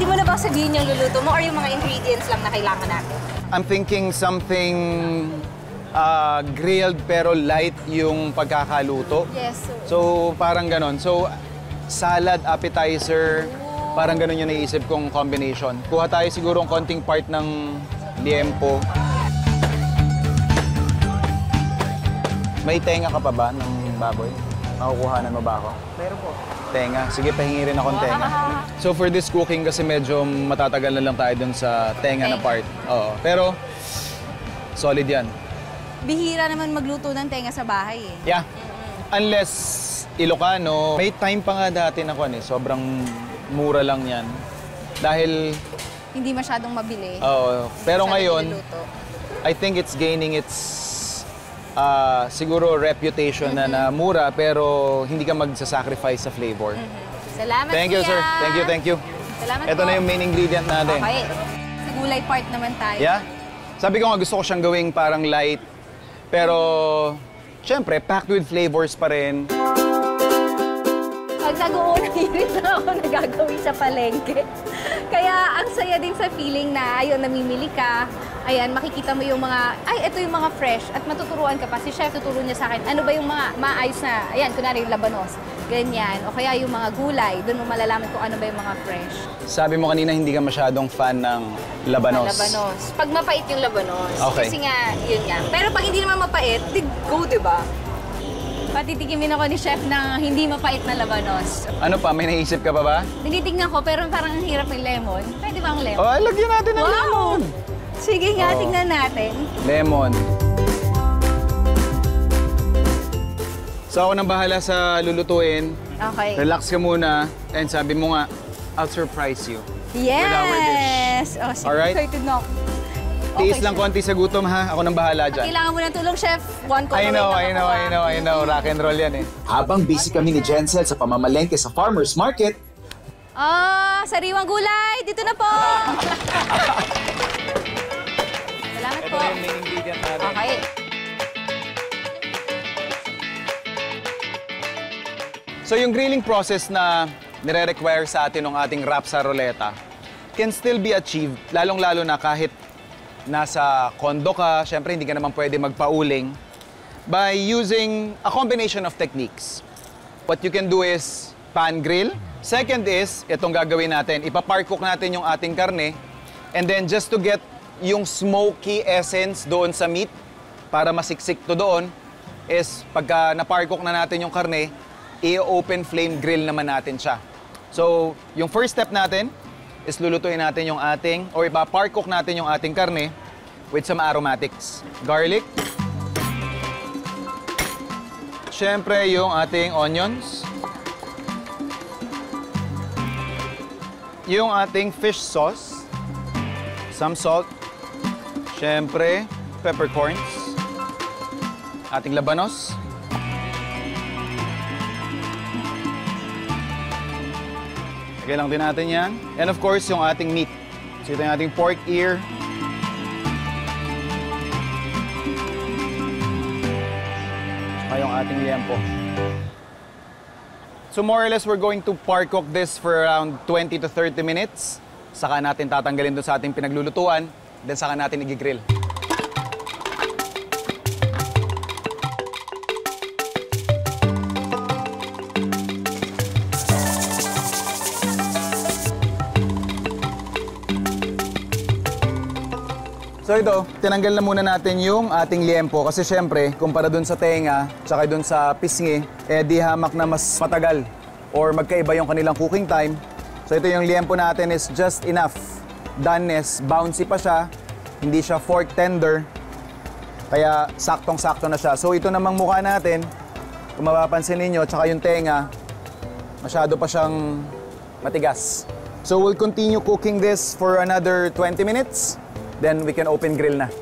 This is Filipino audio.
Pwede mo na bang sabihin yung luluto mo or yung mga ingredients lang na kailangan natin? I'm thinking something grilled pero light yung pagkakaluto. Yes, sir. So, parang ganon. So, salad, appetizer, parang ganon yung naisip kong combination. Kuha tayo siguro ng konting part ng liempo. May tenga ka pa ba ng baboy? Makukuhanan mo ba ako? Meron po. Tenga. Sige, pahingi rin akong tenga. So for this cooking kasi medyo matatagal na lang tayo dun sa tenga na part. Oo. Pero, solid yan. Bihira naman magluto ng tenga sa bahay eh. Yeah. Unless Ilocano, may time pa nga dati na sobrang mura lang yan. Dahil, Hindi masyadong mabili. oo. Pero Masyadong ngayon, niluluto. I think it's gaining its siguro reputation na mura pero hindi ka magsasacrifice sa flavor. Salamat, Thank you, kuya. sir. Thank you, thank you. Salamat Ito po. na yung main ingredient natin. Okay. Sa gulay part naman tayo. Yeah? Sabi ko nga gusto ko siyang gawing parang light, pero syempre, packed with flavors pa rin. Pag nag-uunang hirit na ako nagagawin sa palengke. Kaya ang saya din sa feeling na ayun, namimili ka, ayan, makikita mo yung mga, ay, ito yung mga fresh at matuturuan ka pa. Si chef tuturo niya sa akin, ano ba yung mga maayos na, ayan, kunwari yung labanos, ganyan. O kaya yung mga gulay, doon mo malalaman kung ano ba yung mga fresh. Sabi mo kanina hindi ka masyadong fan ng labanos. Labanos. Pag mapait yung labanos. Okay. Kasi nga, yun nga. Pero pag hindi naman mapait, di go, di ba? Patitikimin ako ni chef ng hindi mapait na labanos. Ano pa? May naisip ka pa ba? Tinitignan ko, pero parang ang hirap yung lemon. Pwede ba ang lemon? Oh, lagyan natin ng Wow! lemon. Sige nga, Oo. tingnan natin. Lemon. So ako nang bahala sa lulutuin. Okay. Relax ka muna. And sabi mo nga, I'll surprise you. With our dish. Yes! Oh, sige, Alright. excited na ako. Tiis Okay, lang chef. konti sa gutom ha. Ako nang bahala dyan. Kailangan mo ng tulong, chef. One ko I know. Rock and roll yan eh. Habang busy kami ni Jensel sa pamamalengke sa farmer's market, Sariwang gulay! Dito na po! Salamat Ito po. na yung main ingredient natin. Okay. So yung grilling process na nire-require sa atin ng ating wrap sa roleta can still be achieved, lalong-lalo na kahit nasa kondo ka, syempre hindi ka naman pwede magpauling, by using a combination of techniques. What you can do is pan grill. Second is, itong gagawin natin, ipapark cook natin yung ating karne, and then just to get yung smoky essence doon sa meat, para masiksik to doon, is pagka na-park cook na natin yung karne, i-open flame grill naman natin siya. So, yung first step natin is lulutuin natin yung ating, or ipa-park cook natin yung ating karne with some aromatics. Garlic. Siyempre, yung ating onions. Yung ating fish sauce. Some salt. Siyempre, peppercorns. Ating labanos. Lagay lang din natin yan. And of course, yung ating meat. So ito yung ating pork ear. Saka yung ating liempo. So more or less, we're going to par cook this for around 20 to 30 minutes. Saka natin tatanggalin doon sa ating pinaglulutuan. Then saka natin i-grill. So ito, tinanggal na muna natin yung ating liempo kasi syempre, kumpara dun sa tenga, tsaka dun sa pisngi, di hamak na mas matagal or magkaiba yung kanilang cooking time. So ito yung liempo natin is just enough. Doneness, bouncy pa siya, hindi siya fork tender, kaya saktong-sakto na siya. So ito namang mukha natin, kung mapapansin ninyo, tsaka yung tenga, masyado pa siyang matigas. So we'll continue cooking this for another 20 minutes. Then we can open grill na.